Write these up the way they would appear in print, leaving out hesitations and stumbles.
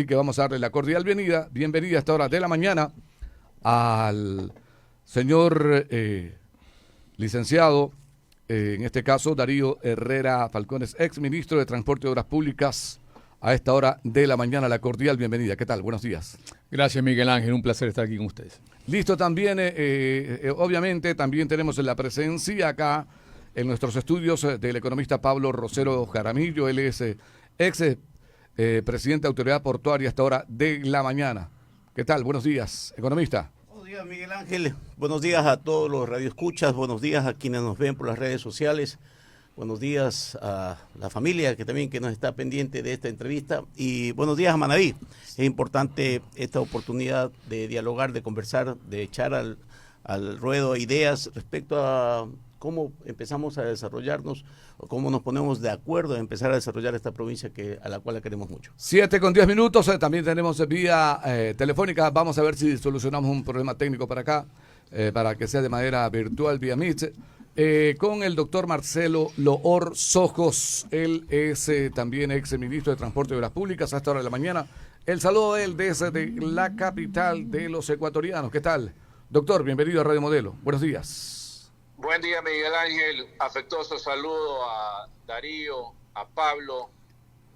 Así que vamos a darle la cordial bienvenida a esta hora de la mañana al señor licenciado, en este caso Darío Herrera Falcones, ex ministro de Transporte y Obras Públicas. A esta hora de la mañana, la cordial bienvenida. ¿Qué tal? Buenos días. Gracias, Miguel Ángel. Un placer estar aquí con ustedes. Listo, también, obviamente, también tenemos la presencia acá en nuestros estudios del economista Pablo Rosero Jaramillo. Él es ex presidente de Autoridad Portuaria a esta hora de la mañana. ¿Qué tal? Buenos días, economista. Buenos días, Miguel Ángel. Buenos días a todos los radioescuchas. Buenos días a quienes nos ven por las redes sociales. Buenos días a la familia que nos está pendiente de esta entrevista. Y buenos días a Manaví. Es importante esta oportunidad de dialogar, de conversar, de echar al ruedo ideas respecto a cómo empezamos a desarrollarnos o cómo nos ponemos de acuerdo en empezar a desarrollar esta provincia a la cual la queremos mucho. 7:10. También tenemos vía telefónica. Vamos a ver si solucionamos un problema técnico para acá, para que sea de manera virtual vía Meet. Con el doctor Marcelo Loor Sojos. Él es también ex ministro de Transporte y Obras Públicas a esta hora de la mañana. El saludo de él desde la capital de los ecuatorianos. ¿Qué tal? Doctor, bienvenido a Radio Modelo. Buenos días. Buen día, Miguel Ángel. Afectuoso saludo a Darío, a Pablo,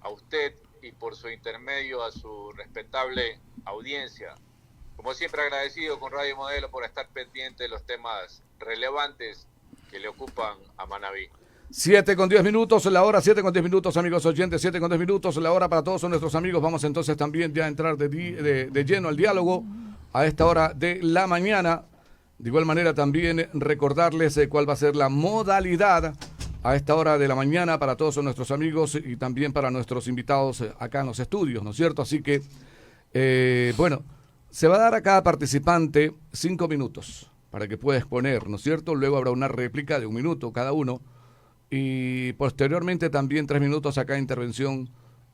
a usted y por su intermedio a su respetable audiencia. Como siempre, agradecido con Radio Modelo por estar pendiente de los temas relevantes que le ocupan a Manaví. 7:10, la hora, 7:10, amigos oyentes, 7:10, la hora para todos nuestros amigos. Vamos entonces también ya a entrar de lleno al diálogo a esta hora de la mañana. De igual manera también recordarles cuál va a ser la modalidad a esta hora de la mañana para todos nuestros amigos y también para nuestros invitados acá en los estudios, ¿no es cierto? Así que, bueno, se va a dar a cada participante 5 minutos para que pueda exponer, ¿no es cierto? Luego habrá una réplica de 1 minuto cada uno y posteriormente también 3 minutos a cada intervención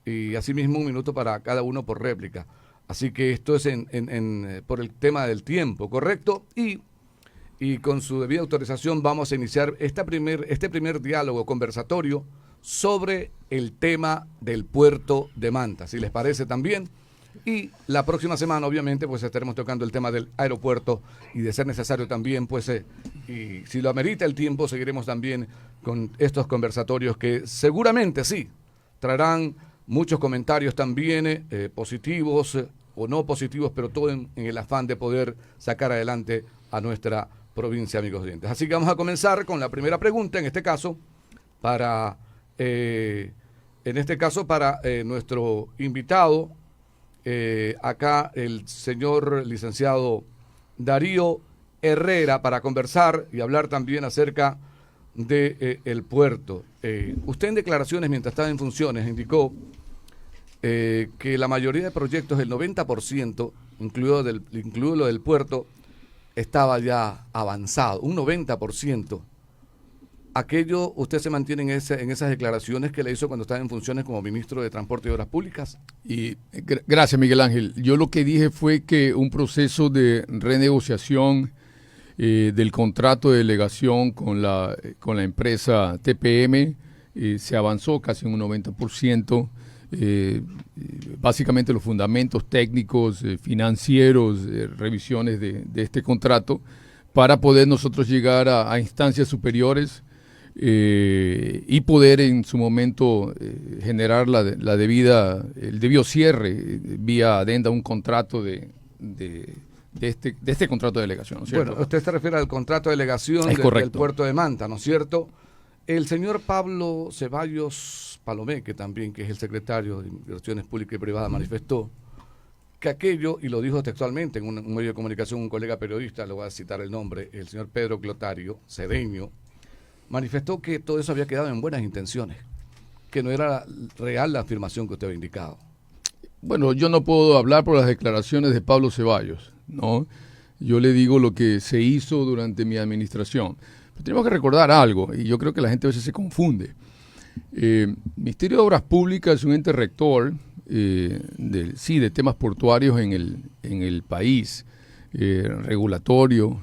y asimismo 1 minuto para cada uno por réplica. Así que esto es por el tema del tiempo, ¿correcto? Y con su debida autorización vamos a iniciar este primer diálogo conversatorio sobre el tema del puerto de Manta, si les parece también. Y la próxima semana, obviamente, pues estaremos tocando el tema del aeropuerto y de ser necesario también, pues, y si lo amerita el tiempo, seguiremos también con estos conversatorios que seguramente sí traerán muchos comentarios también, positivos o no positivos, pero todo en el afán de poder sacar adelante a nuestra provincia, amigos oyentes. Así que vamos a comenzar con la primera pregunta, en este caso, para nuestro invitado, acá el señor licenciado Darío Herrera, para conversar y hablar también acerca de el puerto. Usted en declaraciones mientras estaba en funciones indicó que la mayoría de proyectos, el 90%, incluido lo del puerto, estaba ya avanzado, un 90%. ¿Aquello usted se mantiene en esas declaraciones que le hizo cuando estaba en funciones como ministro de Transporte y Obras Públicas? Y gracias, Miguel Ángel. Yo lo que dije fue que un proceso de renegociación del contrato de delegación con la empresa TPM se avanzó casi un 90%. Básicamente los fundamentos técnicos, financieros, revisiones de este contrato para poder nosotros llegar a instancias superiores y poder en su momento generar el debido cierre vía adenda un contrato de este contrato de delegación, ¿no es cierto? Bueno, usted se refiere al contrato de delegación del puerto de Manta, ¿no es cierto? El señor Pablo Ceballos Palomeque también, que es el secretario de Inversiones Públicas y Privadas, manifestó que aquello, y lo dijo textualmente en un medio de comunicación, un colega periodista, le voy a citar el nombre, el señor Pedro Clotario Cedeño, manifestó que todo eso había quedado en buenas intenciones, que no era real la afirmación que usted había indicado. Bueno, yo no puedo hablar por las declaraciones de Pablo Ceballos, ¿no? Yo le digo lo que se hizo durante mi administración. Pero tenemos que recordar algo, y yo creo que la gente a veces se confunde. El Ministerio de Obras Públicas es un ente rector de temas portuarios en el país, regulatorio,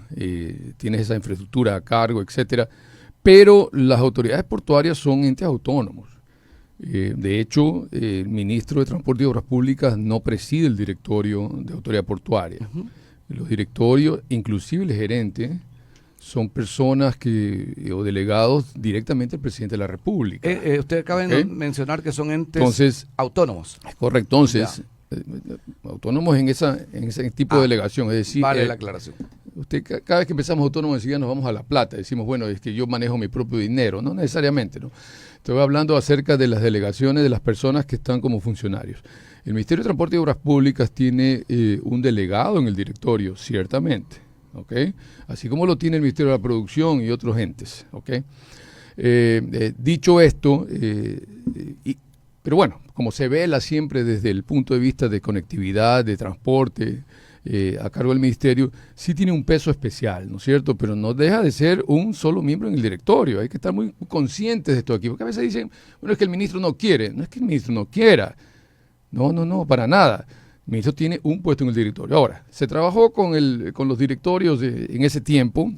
tienes esa infraestructura a cargo, etcétera, pero las autoridades portuarias son entes autónomos. De hecho, el ministro de Transporte y Obras Públicas no preside el directorio de Autoridad Portuaria. Los directorios, inclusive el gerente, son personas o delegados directamente del presidente de la República. Usted acaba de mencionar que son entes autónomos. Correcto, entonces, autónomos en ese tipo de delegación, es decir, vale la aclaración. Cada vez que empezamos autónomos enseguida nos vamos a La Plata, decimos, bueno, es que yo manejo mi propio dinero, no necesariamente, ¿no? Estoy hablando acerca de las delegaciones de las personas que están como funcionarios. El Ministerio de Transporte y Obras Públicas tiene un delegado en el directorio, ciertamente, ¿ok? Así como lo tiene el Ministerio de la Producción y otros entes, ¿ok? Dicho esto, pero bueno, como se vela siempre desde el punto de vista de conectividad, de transporte, a cargo del ministerio, sí tiene un peso especial, ¿no es cierto? Pero no deja de ser un solo miembro en el directorio. Hay que estar muy conscientes de esto aquí, porque a veces dicen, bueno, es que el ministro no quiere. No es que el ministro no quiera. No, para nada. El ministro tiene un puesto en el directorio. Ahora, se trabajó con los directorios en ese tiempo.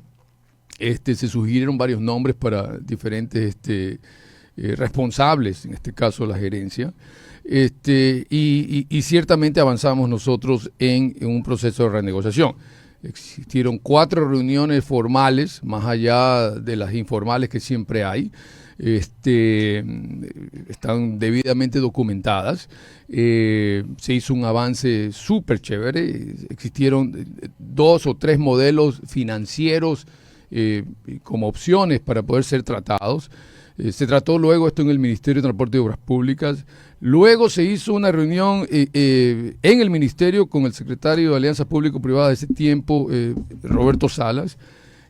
Se sugirieron varios nombres para diferentes responsables, en este caso la gerencia. Y ciertamente avanzamos nosotros en un proceso de renegociación. Existieron 4 reuniones formales, más allá de las informales que siempre hay. Están debidamente documentadas. Se hizo un avance súper chévere. Existieron 2 o 3 modelos financieros como opciones para poder ser tratados. Se trató luego esto en el Ministerio de Transporte y Obras Públicas. Luego se hizo una reunión en el Ministerio con el secretario de Alianza Público-Privada de ese tiempo, Roberto Salas,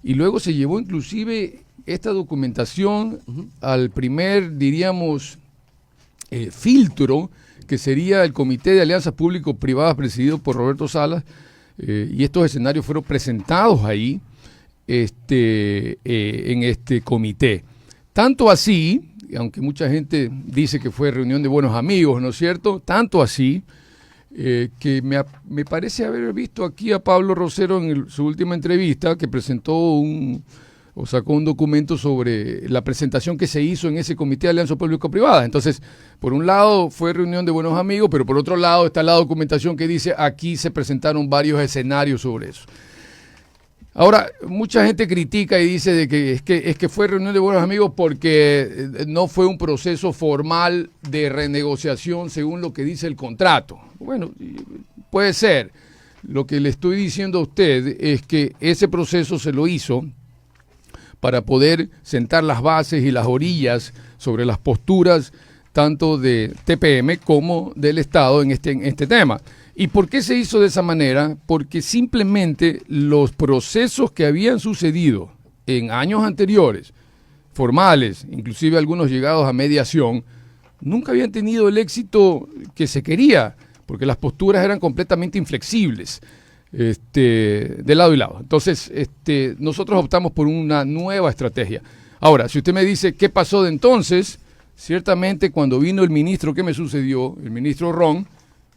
y luego se llevó inclusive esta documentación al primer, diríamos, filtro, que sería el Comité de Alianzas Público-Privadas presidido por Roberto Salas, y estos escenarios fueron presentados ahí en este comité. Tanto así, aunque mucha gente dice que fue reunión de buenos amigos, ¿no es cierto? Tanto así que me parece haber visto aquí a Pablo Rosero en su última entrevista que sacó un documento sobre la presentación que se hizo en ese Comité de Alianza Público-Privada. Entonces, por un lado fue reunión de buenos amigos, pero por otro lado está la documentación que dice aquí se presentaron varios escenarios sobre eso. Ahora, mucha gente critica y dice de que es que fue reunión de buenos amigos porque no fue un proceso formal de renegociación según lo que dice el contrato. Bueno, puede ser. Lo que le estoy diciendo a usted es que ese proceso se lo hizo para poder sentar las bases y las orillas sobre las posturas tanto de TPM como del Estado en este tema. ¿Y por qué se hizo de esa manera? Porque simplemente los procesos que habían sucedido en años anteriores, formales, inclusive algunos llegados a mediación, nunca habían tenido el éxito que se quería, porque las posturas eran completamente inflexibles de lado y lado. Entonces, nosotros optamos por una nueva estrategia. Ahora, si usted me dice qué pasó de entonces, ciertamente cuando vino el ministro que me sucedió, el ministro Ron,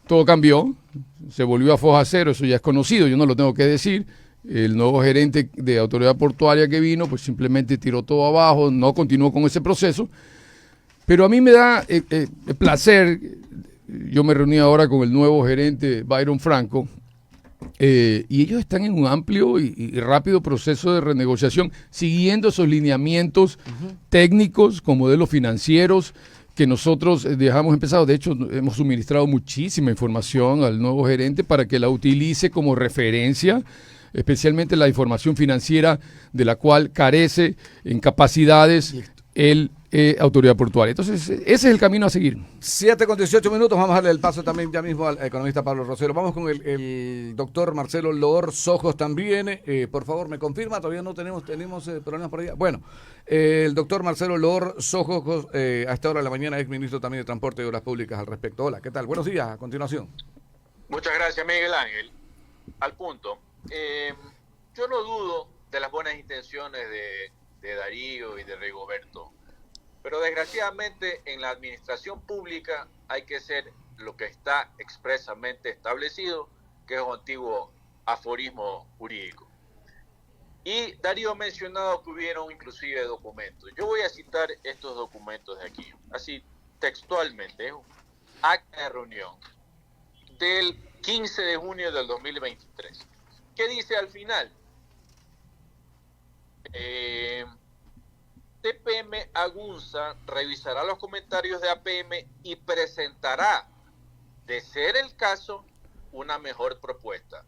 todo cambió, se volvió a foja cero, eso ya es conocido, yo no lo tengo que decir. El nuevo gerente de Autoridad Portuaria que vino, pues simplemente tiró todo abajo, no continuó con ese proceso. Pero a mí me da placer, yo me reuní ahora con el nuevo gerente Byron Franco, y ellos están en un amplio y rápido proceso de renegociación, siguiendo esos lineamientos técnicos con modelos financieros, que nosotros dejamos empezado. De hecho, hemos suministrado muchísima información al nuevo gerente para que la utilice como referencia, especialmente la información financiera de la cual carece en capacidades el Autoridad Portuaria. Entonces, ese es el camino a seguir. 7:18, vamos a darle el paso también ya mismo al economista Pablo Rosero. Vamos con el doctor Marcelo Loor Sojos también. Por favor, ¿me confirma? Todavía no tenemos problemas por allá. Bueno, el doctor Marcelo Loor Sojos, a esta hora de la mañana, es ministro también de Transporte y Obras Públicas al respecto. Hola, ¿qué tal? Buenos días, a continuación. Muchas gracias, Miguel Ángel. Al punto. Yo no dudo de las buenas intenciones de Darío y de Rigoberto, pero desgraciadamente en la administración pública hay que ser lo que está expresamente establecido, que es un antiguo aforismo jurídico. Y Darío ha mencionado que hubieron inclusive documentos. Yo voy a citar estos documentos de aquí, así textualmente, acta de reunión del 15 de junio del 2023. ¿Qué dice al final? TPM Agunza revisará los comentarios de APM y presentará, de ser el caso, una mejor propuesta.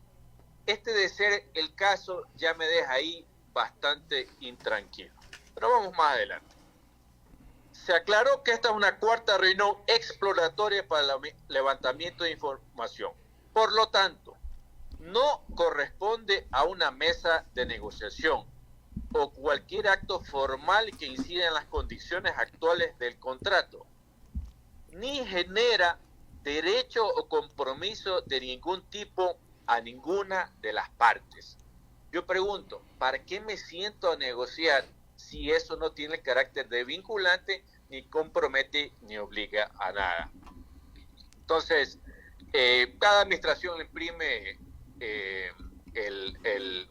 De ser el caso ya me deja ahí bastante intranquilo. Pero vamos más adelante. Se aclaró que esta es una cuarta reunión exploratoria para el levantamiento de información. Por lo tanto, no corresponde a una mesa de negociación o cualquier acto formal que incida en las condiciones actuales del contrato, ni genera derecho o compromiso de ningún tipo a ninguna de las partes. Yo pregunto, ¿para qué me siento a negociar si eso no tiene carácter de vinculante, ni compromete, ni obliga a nada? Entonces, cada administración imprime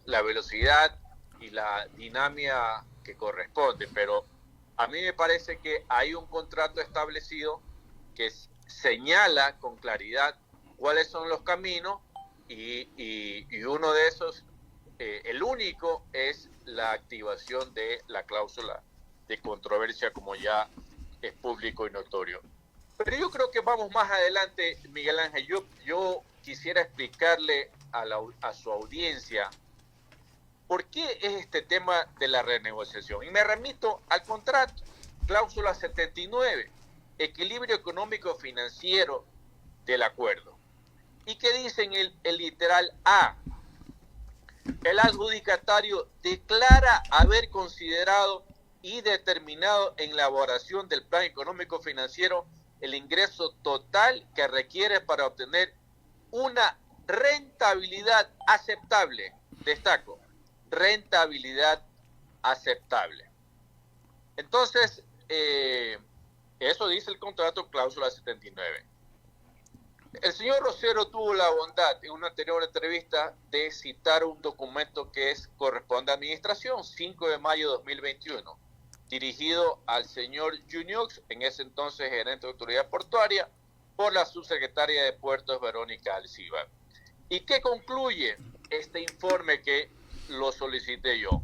la velocidad y la dinámica que corresponde, pero a mí me parece que hay un contrato establecido que señala con claridad cuáles son los caminos y uno de esos, el único, es la activación de la cláusula de controversia, como ya es público y notorio. Pero yo creo que vamos más adelante, Miguel Ángel. Yo quisiera explicarle a su audiencia por qué es este tema de la renegociación. Y me remito al contrato, cláusula 79, equilibrio económico financiero del acuerdo. ¿Y qué dice en el literal A? El adjudicatario declara haber considerado y determinado en la elaboración del plan económico financiero el ingreso total que requiere para obtener una rentabilidad aceptable. Destaco, rentabilidad aceptable. Entonces, eso dice el contrato, cláusula 79. El señor Rosero tuvo la bondad en una anterior entrevista de citar un documento que corresponde a administración, 5 de mayo de 2021, dirigido al señor Juniox, en ese entonces gerente de autoridad portuaria, por la subsecretaria de Puertos, Verónica Alcibar. ¿Y qué concluye este informe que lo solicité yo?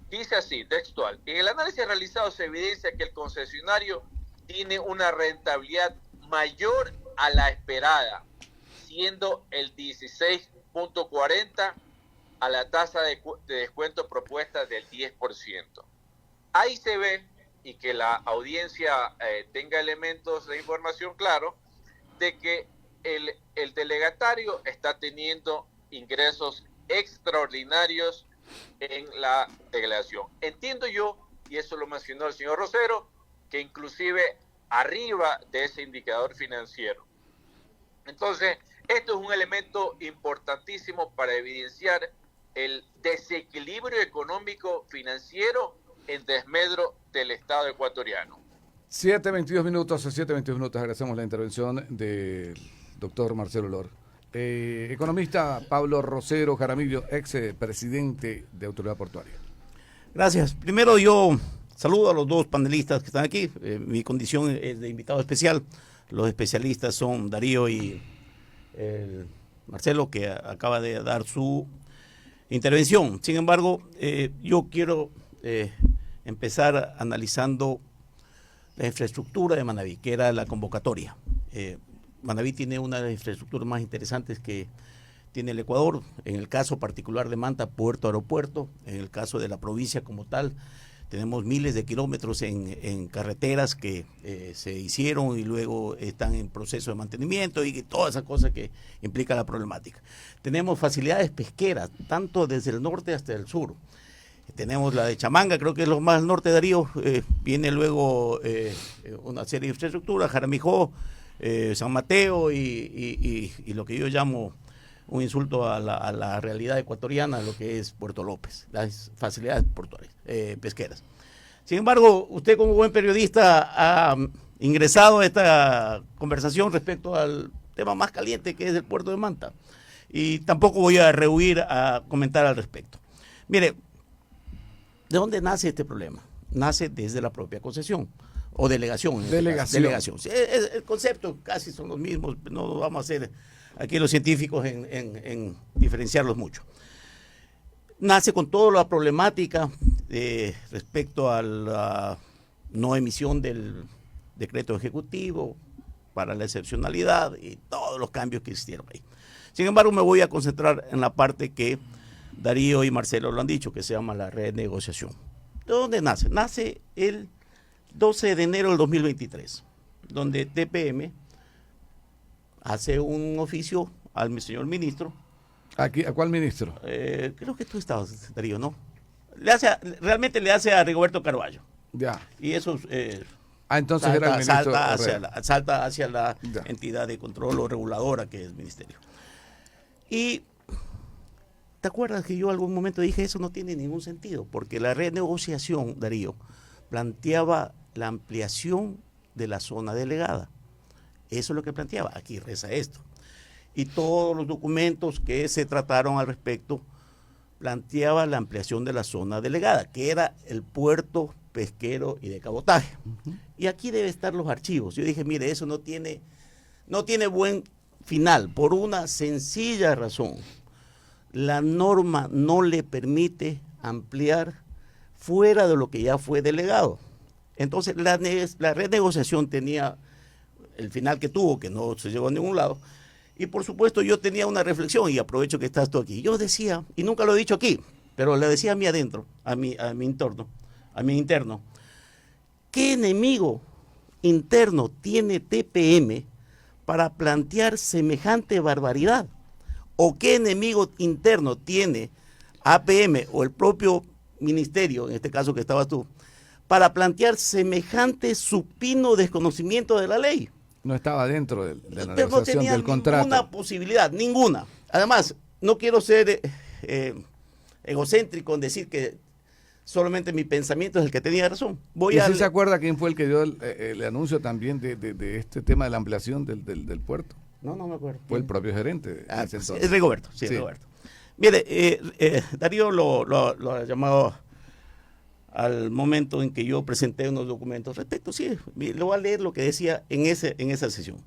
Dice así, textual: en el análisis realizado se evidencia que el concesionario tiene una rentabilidad mayor a la esperada, siendo el 16.40 a la tasa de descuento propuesta del 10%. Ahí se ve, y que la audiencia tenga elementos de información claro, de que el delegatario está teniendo ingresos extraordinarios en la delegación. Entiendo yo, y eso lo mencionó el señor Rosero, que inclusive arriba de ese indicador financiero. Entonces, esto es un elemento importantísimo para evidenciar el desequilibrio económico financiero en desmedro del Estado ecuatoriano. 7:22 minutos, 7:22 minutos. Agradecemos la intervención del doctor Marcelo Lor. Economista Pablo Rosero Jaramillo, ex presidente de Autoridad Portuaria. Gracias. Primero yo saludo a los dos panelistas que están aquí. Mi condición es de invitado especial. Los especialistas son Darío y Marcelo, que acaba de dar su intervención. Sin embargo, yo quiero empezar analizando la infraestructura de Manabí, que era la convocatoria. Manabí tiene una de las infraestructuras más interesantes que tiene el Ecuador. En el caso particular de Manta, puerto, aeropuerto. En el caso de la provincia como tal, tenemos miles de kilómetros en carreteras que se hicieron y luego están en proceso de mantenimiento y todas esas cosas que implica la problemática. Tenemos facilidades pesqueras, tanto desde el norte hasta el sur. Tenemos la de Chamanga, creo que es lo más norte de Darío. Viene luego una serie de infraestructuras, Jaramijó, San Mateo y lo que yo llamo un insulto a la realidad ecuatoriana, lo que es Puerto López, las facilidades portuarias, pesqueras. Sin embargo, usted como buen periodista ha ingresado a esta conversación respecto al tema más caliente, que es el puerto de Manta, y tampoco voy a rehuir a comentar al respecto. Mire, ¿de dónde nace este problema? Nace desde la propia concesión. o delegación. Delegación. Sí, el concepto casi son los mismos, no vamos a hacer aquí los científicos en diferenciarlos mucho. Nace con toda la problemática respecto a la no emisión del decreto ejecutivo para la excepcionalidad y todos los cambios que existieron ahí. Sin embargo, me voy a concentrar en la parte que Darío y Marcelo lo han dicho, que se llama la renegociación. ¿De dónde nace? Nace el 12 de enero del 2023, donde TPM hace un oficio al señor ministro. ¿A cuál ministro? Creo que tú estabas, Darío, ¿no? Realmente le hace a Rigoberto Carvalho. Ya. Y eso Entonces era el ministro. salta hacia la Ya. entidad de control o reguladora que es el ministerio. Y ¿te acuerdas que yo algún momento dije eso no tiene ningún sentido? Porque la renegociación, Darío, planteaba la ampliación de la zona delegada. Eso es lo que planteaba. Aquí reza esto. Y todos los documentos que se trataron al respecto planteaba la ampliación de la zona delegada, que era el puerto pesquero y de cabotaje. Y aquí debe estar los archivos. Yo dije, mire, eso no tiene buen final, por una sencilla razón. La norma no le permite ampliar fuera de lo que ya fue delegado. Entonces, la renegociación tenía el final que tuvo, que no se llegó a ningún lado. Y por supuesto yo tenía una reflexión, y aprovecho que estás tú aquí. Yo decía, y nunca lo he dicho aquí, pero le decía a mí adentro, a mi interno, ¿qué enemigo interno tiene TPM para plantear semejante barbaridad? ¿O qué enemigo interno tiene APM o el propio ministerio, en este caso que estabas tú, para plantear semejante supino desconocimiento de la ley? No estaba dentro de la No negociación tenía del contrato. ninguna posibilidad, ninguna. Además, no quiero ser egocéntrico en decir que solamente mi pensamiento es el que tenía razón. ¿Y si se acuerda quién fue el que dio el anuncio también de este tema de la ampliación del puerto? No me acuerdo. Fue el propio gerente. Es Rigoberto, sí. Rigoberto. Mire, Darío lo ha llamado al momento en que yo presenté unos documentos respecto, sí, le voy a leer lo que decía en esa sesión.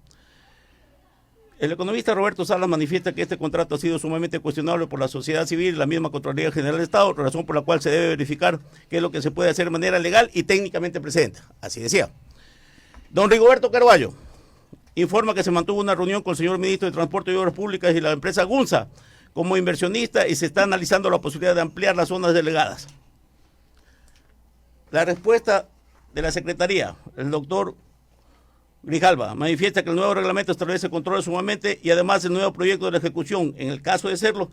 El economista Roberto Salas manifiesta que este contrato ha sido sumamente cuestionable por la sociedad civil y la misma Contraloría General del Estado, razón por la cual se debe verificar qué es lo que se puede hacer de manera legal y técnicamente presente. Así decía. Don Rigoberto Carvalho informa que se mantuvo una reunión con el señor ministro de Transporte y Obras Públicas y la empresa Gunza como inversionista y se está analizando la posibilidad de ampliar las zonas delegadas. La respuesta de la Secretaría, el doctor Grijalva, manifiesta que el nuevo reglamento establece controles sumamente y además el nuevo proyecto de la ejecución, en el caso de serlo,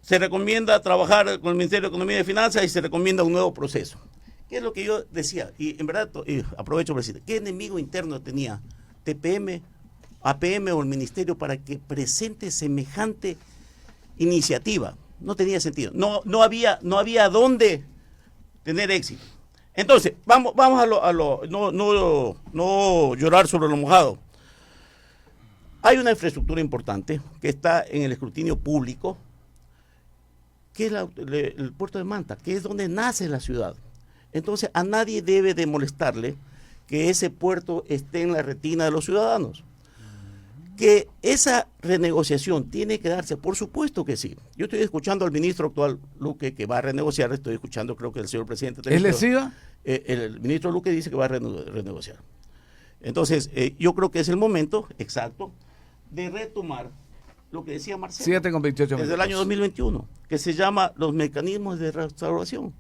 se recomienda trabajar con el Ministerio de Economía y Finanzas y se recomienda un nuevo proceso. ¿Qué es lo que yo decía? Y en verdad, aprovecho para decir, ¿qué enemigo interno tenía TPM, APM o el Ministerio para que presente semejante iniciativa? No tenía sentido. No había dónde tener éxito. Entonces, vamos no llorar sobre lo mojado. Hay una infraestructura importante que está en el escrutinio público, que es el puerto de Manta, que es donde nace la ciudad. Entonces, a nadie debe de molestarle que ese puerto esté en la retina de los ciudadanos. Que esa renegociación tiene que darse, por supuesto que sí. Yo estoy escuchando al ministro actual, Luque, que va a renegociar, estoy escuchando, creo que el señor presidente... ¿Es lesiva? El ministro Luque dice que va a renegociar. Entonces, yo creo que es el momento exacto de retomar lo que decía Marcelo. 7:28 desde el año 2021, que se llama los mecanismos de restauración.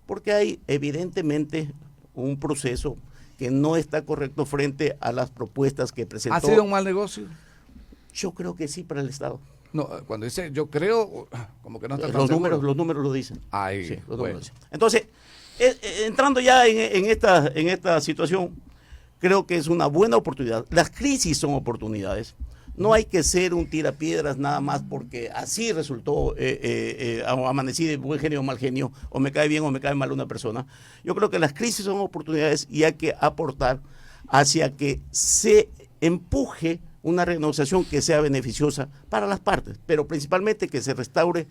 Porque hay evidentemente un proceso que no está correcto frente a las propuestas que presentó. ¿Ha sido un mal negocio? Yo creo que sí para el Estado. No, cuando dice yo creo, como que no está tan Los seguro. números lo dicen. Ahí, Sí, los bueno. números lo dicen. Entonces, entrando ya en esta situación, creo que es una buena oportunidad. Las crisis son oportunidades. No hay que ser un tirapiedras nada más porque así resultó amanecí de buen genio o mal genio, o me cae bien o me cae mal una persona. Yo creo que las crisis son oportunidades y hay que aportar hacia que se empuje una renegociación que sea beneficiosa para las partes, pero principalmente que se restaure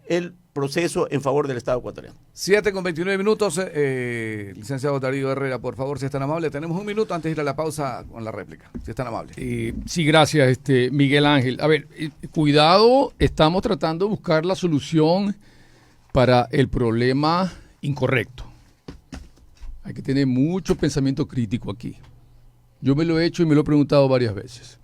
el proceso en favor del Estado ecuatoriano. 7:29, licenciado Darío Herrera, por favor, si es tan amable, tenemos un minuto antes de ir a la pausa con la réplica, si es tan amable. Sí, gracias, Miguel Ángel. A ver, cuidado, estamos tratando de buscar la solución para el problema incorrecto. Hay que tener mucho pensamiento crítico aquí. Yo me lo he hecho y me lo he preguntado varias veces.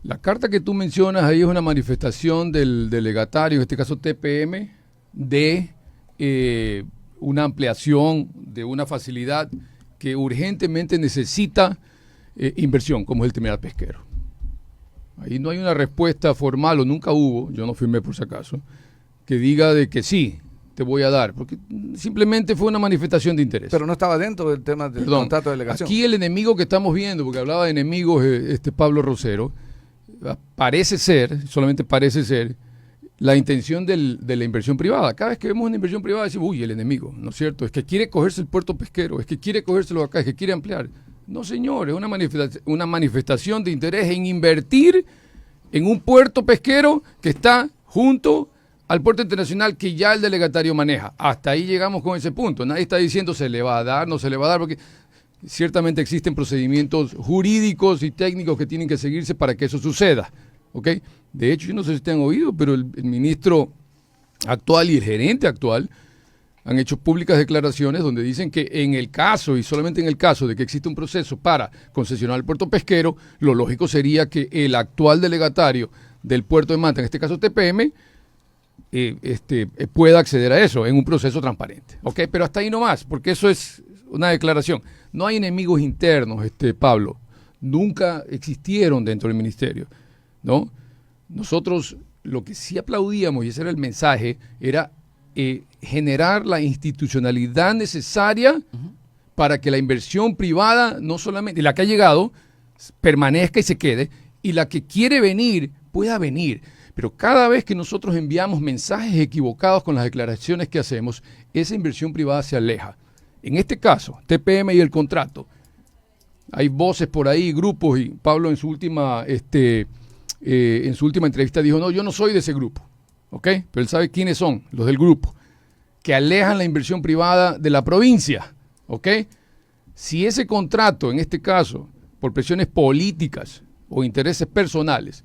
La carta que tú mencionas ahí es una manifestación del delegatario, en este caso TPM, de una ampliación de una facilidad que urgentemente necesita inversión, como es el terminal pesquero. Ahí no hay una respuesta formal, o nunca hubo, yo no firmé por si acaso, que diga de que sí, te voy a dar, porque simplemente fue una manifestación de interés. Pero no estaba dentro del tema del contrato de delegación. Aquí el enemigo que estamos viendo, porque hablaba de enemigos Pablo Rosero, parece ser, solamente parece ser, la intención de la inversión privada. Cada vez que vemos una inversión privada decimos, uy, el enemigo, ¿no es cierto? Es que quiere cogerse el puerto pesquero, es que quiere cogérselo acá, es que quiere ampliar. No, señor, es una manifestación de interés en invertir en un puerto pesquero que está junto al puerto internacional que ya el delegatario maneja. Hasta ahí llegamos con ese punto. Nadie está diciendo se le va a dar, no se le va a dar, porque ciertamente existen procedimientos jurídicos y técnicos que tienen que seguirse para que eso suceda. ¿Ok? De hecho, yo no sé si ustedes han oído, pero el ministro actual y el gerente actual han hecho públicas declaraciones donde dicen que en el caso, y solamente en el caso de que exista un proceso para concesionar el puerto pesquero, lo lógico sería que el actual delegatario del puerto de Manta, en este caso TPM, pueda acceder a eso en un proceso transparente. ¿Ok? Pero hasta ahí no más, porque eso es una declaración. No hay enemigos internos, Pablo. Nunca existieron dentro del ministerio, ¿no? Nosotros lo que sí aplaudíamos, y ese era el mensaje, era generar la institucionalidad necesaria para que la inversión privada, no solamente la que ha llegado, permanezca y se quede, y la que quiere venir pueda venir. Pero cada vez que nosotros enviamos mensajes equivocados con las declaraciones que hacemos, esa inversión privada se aleja. En este caso, TPM y el contrato, hay voces por ahí, grupos, y Pablo en su última entrevista dijo, no, yo no soy de ese grupo, ¿ok? Pero él sabe quiénes son, los del grupo, que alejan la inversión privada de la provincia, ¿ok? Si ese contrato, en este caso, por presiones políticas o intereses personales,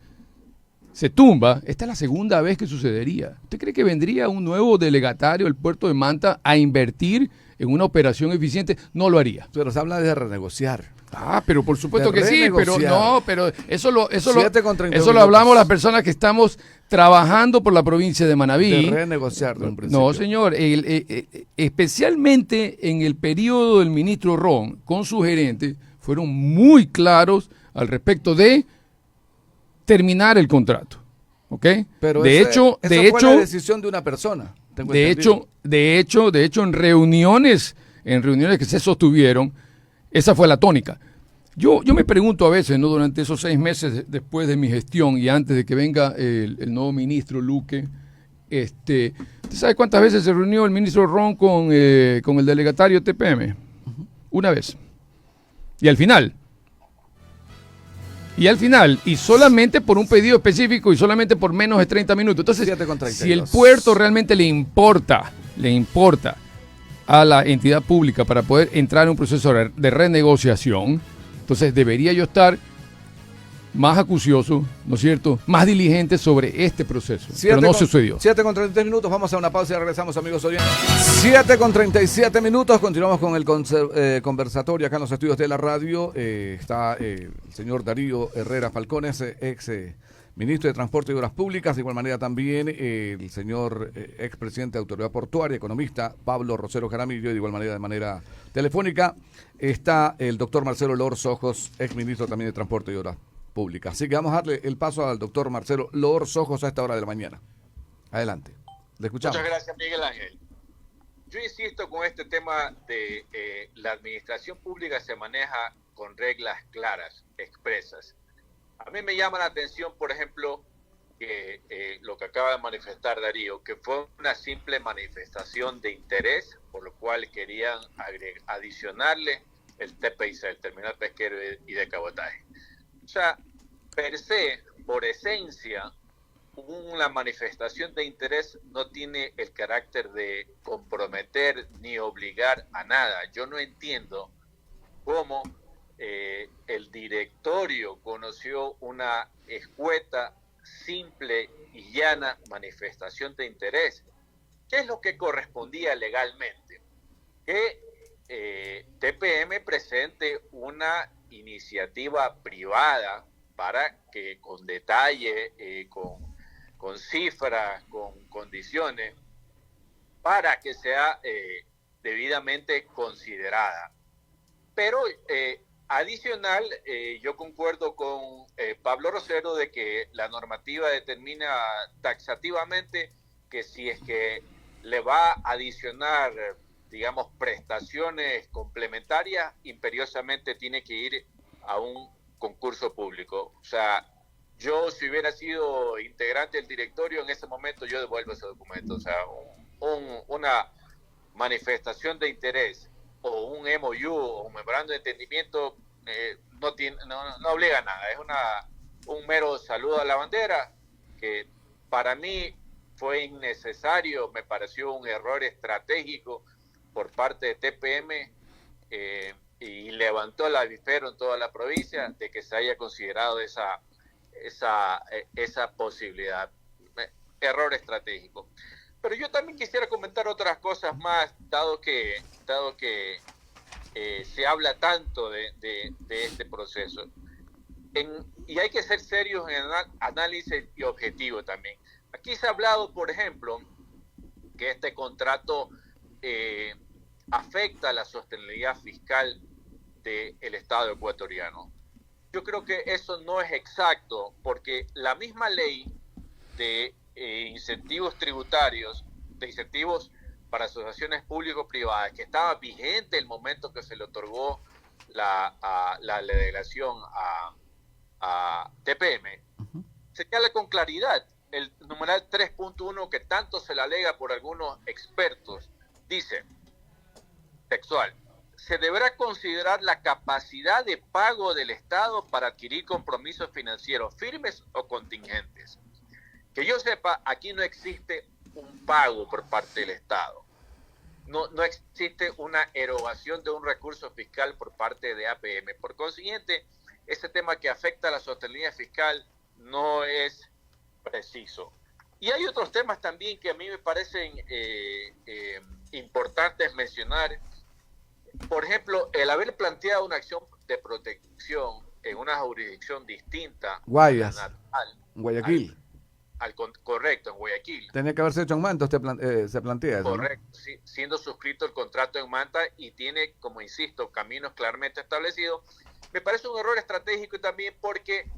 se tumba, esta es la segunda vez que sucedería. ¿Usted cree que vendría un nuevo delegatario del puerto de Manta a invertir en una operación eficiente? No lo haría. Pero se habla de renegociar. Ah, pero por supuesto que sí, pero eso lo lo hablamos las personas que estamos trabajando por la provincia de Manabí. De renegociar de un principio. No, señor, especialmente en el periodo del ministro Ron con su gerente, fueron muy claros al respecto de terminar el contrato, ¿ok? Pero de hecho, fue la decisión de una persona. De hecho, en reuniones que se sostuvieron, esa fue la tónica. Yo me pregunto a veces, ¿no? Durante esos 6 meses después de mi gestión y antes de que venga el nuevo ministro Luque, ¿usted sabe cuántas veces se reunió el ministro Ron con el delegatario TPM? Una vez. Y al final, y solamente por un pedido específico y solamente por menos de 30 minutos. Entonces, si el puerto realmente le importa a la entidad pública para poder entrar en un proceso de renegociación, entonces debería yo estar más acucioso, ¿no es cierto?, más diligente sobre este proceso. Pero no sucedió. 7:33, vamos a una pausa y regresamos, amigos oyentes. 7:37, continuamos con el conversatorio acá en los estudios de la radio. Está el señor Darío Herrera Falcones, ex ministro de Transporte y Obras Públicas, de igual manera también el señor expresidente de Autoridad Portuaria, economista Pablo Rosero Jaramillo, de igual manera de manera telefónica. Está el doctor Marcelo Loor Ojos, ex ministro también de Transporte y Obras Públicas. Así que vamos a darle el paso al doctor Marcelo Loor Ojos a esta hora de la mañana. Adelante, le escuchamos. Muchas gracias, Miguel Ángel. Yo insisto con este tema de la administración pública se maneja con reglas claras, expresas. A mí me llama la atención, por ejemplo, que lo que acaba de manifestar Darío, que fue una simple manifestación de interés, por lo cual querían adicionarle el TPIC, el terminal pesquero y de cabotaje. O sea, per se, por esencia, una manifestación de interés no tiene el carácter de comprometer ni obligar a nada. Yo no entiendo cómo el directorio conoció una escueta, simple y llana manifestación de interés. ¿Qué es lo que correspondía legalmente? Que TPM presente una iniciativa privada para que con detalle, con cifras, con condiciones, para que sea debidamente considerada. Pero adicional, yo concuerdo con Pablo Rosero de que la normativa determina taxativamente que si es que le va a adicionar, digamos, prestaciones complementarias, imperiosamente tiene que ir a un concurso público. O sea, yo si hubiera sido integrante del directorio en ese momento, yo devuelvo ese documento. O sea, una manifestación de interés o un MOU o un memorando de entendimiento no obliga a nada. Es un mero saludo a la bandera que para mí fue innecesario, me pareció un error estratégico por parte de TPM y levantó el avispero en toda la provincia de que se haya considerado esa posibilidad. Error estratégico. Pero yo también quisiera comentar otras cosas más, dado que se habla tanto de este proceso. Y hay que ser serios en el análisis y objetivo también. Aquí se ha hablado, por ejemplo, que este contrato afecta la sostenibilidad fiscal del Estado ecuatoriano. Yo creo que eso no es exacto, porque la misma ley de incentivos tributarios, de incentivos para asociaciones público-privadas, que estaba vigente el momento que se le otorgó la delegación a TPM, señala con claridad el numeral 3.1 que tanto se le alega por algunos expertos. Dice, textual, se deberá considerar la capacidad de pago del Estado para adquirir compromisos financieros firmes o contingentes. Que yo sepa, aquí no existe un pago por parte del Estado. No existe una erogación de un recurso fiscal por parte de APM. Por consiguiente, ese tema que afecta a la sostenibilidad fiscal no es preciso. Y hay otros temas también que a mí me parecen importantes mencionar. Por ejemplo, el haber planteado una acción de protección en una jurisdicción distinta. Guayas, Guayaquil. Correcto, en Guayaquil. Tenía que haberse hecho en Manta, se plantea eso, correcto, ¿no? Sí, siendo suscrito el contrato en Manta y tiene, como insisto, caminos claramente establecidos. Me parece un error estratégico también porque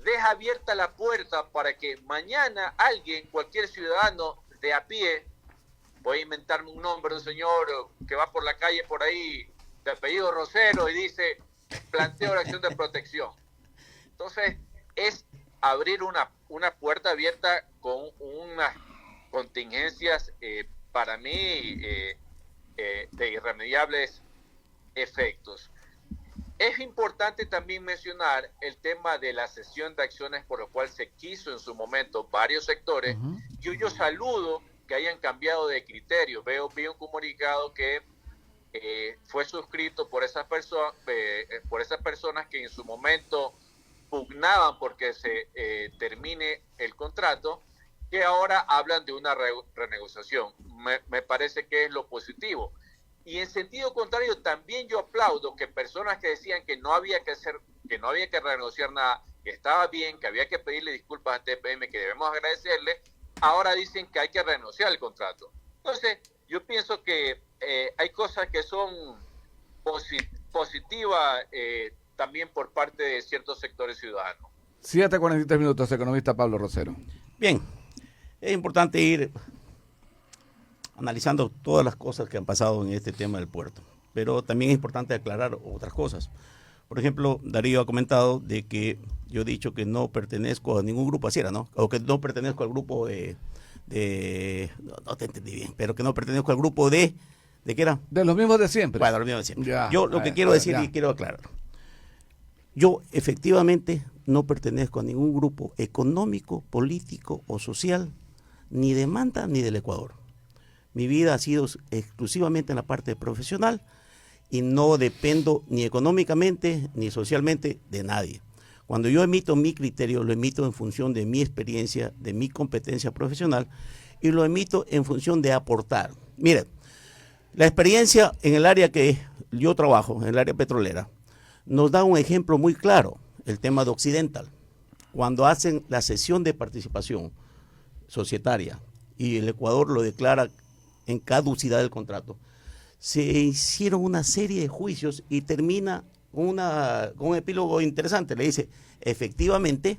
deja abierta la puerta para que mañana alguien, cualquier ciudadano de a pie, voy a inventarme un nombre de un señor que va por la calle por ahí, de apellido Rosero, y dice, planteo la acción de protección. Entonces, es abrir una puerta abierta con unas contingencias, para mí, de irremediables efectos. Es importante también mencionar el tema de la cesión de acciones por lo cual se quiso en su momento varios sectores. Yo saludo que hayan cambiado de criterio. Vi un comunicado que fue suscrito por esas personas que en su momento pugnaban porque se termine el contrato, que ahora hablan de una renegociación. Me parece que es lo positivo. Y en sentido contrario, también yo aplaudo que personas que decían que no había que renegociar nada, que estaba bien, que había que pedirle disculpas a TPM, que debemos agradecerle, ahora dicen que hay que renegociar el contrato. Entonces, yo pienso que hay cosas que son positivas también por parte de ciertos sectores ciudadanos. 7:43 minutos, economista Pablo Rosero. Bien, es importante ir analizando todas las cosas que han pasado en este tema del puerto, pero también es importante aclarar otras cosas. Por ejemplo, Darío ha comentado de que yo he dicho que no pertenezco a ningún grupo, así era, ¿no? O que no pertenezco al grupo no te entendí bien, pero que no pertenezco al grupo ¿de qué era? De los mismos de siempre. Bueno, los mismos de siempre. Ya, yo lo que quiero decir y quiero aclarar. Yo efectivamente no pertenezco a ningún grupo económico, político o social, ni de Manta ni del Ecuador. Mi vida ha sido exclusivamente en la parte profesional y no dependo ni económicamente ni socialmente de nadie. Cuando yo emito mi criterio, lo emito en función de mi experiencia, de mi competencia profesional y lo emito en función de aportar. Miren, la experiencia en el área que yo trabajo, en el área petrolera, nos da un ejemplo muy claro, el tema de Occidental. Cuando hacen la cesión de participación societaria y el Ecuador lo declara en caducidad del contrato, se hicieron una serie de juicios y termina con un epílogo interesante. Le dice, efectivamente,